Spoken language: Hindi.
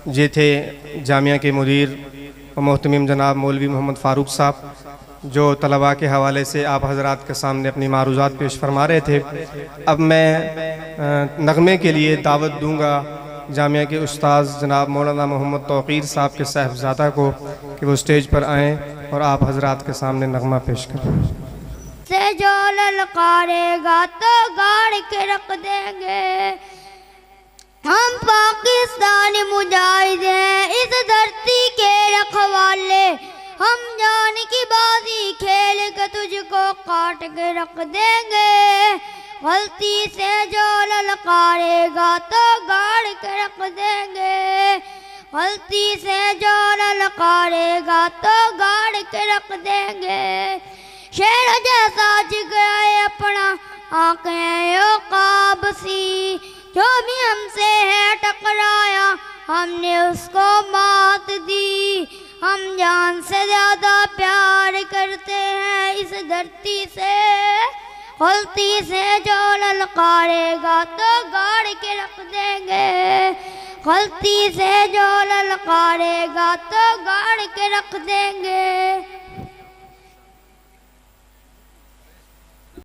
ये थे जामिया के मुदीर व मोहतमीम जनाब मौलवी मोहम्मद फ़ारूक साहब, जो तलबा के हवाले से आप हज़रात के सामने अपनी मारूज़ात पेश फरमा रहे थे। अब मैं नगमे के लिए दावत दूँगा जामिया के उस्ताद जनाब मौलाना मोहम्मद तौक़ीर साहब के साहिबज़ादा को कि वो स्टेज पर आएँ और आप हज़रात के सामने नगमा पेश करें। से जो ललकारेगा तो गाड़ के रख देंगे, हम पाकिस्तानी मुजाहिद हैं इस धरती के रखवाले, हम जान की बाजी खेल के तुझको काट के रख देंगे। गलती से जो ललकारेगा तो गाड़ के रख देंगे, गलती से जो ललकारेगा तो गाड़ के रख देंगे। शेर जैसा जिगरा है अपना आंखें काबसी, जो भी हमसे है टकराया हमने उसको मात दी। हम जान से ज्यादा प्यार करते हैं इस धरती से, गलती से जो ललकारेगा तो गाड़ के रख देंगे, गलती से जो ललकारेगा तो गाड़ के रख देंगे।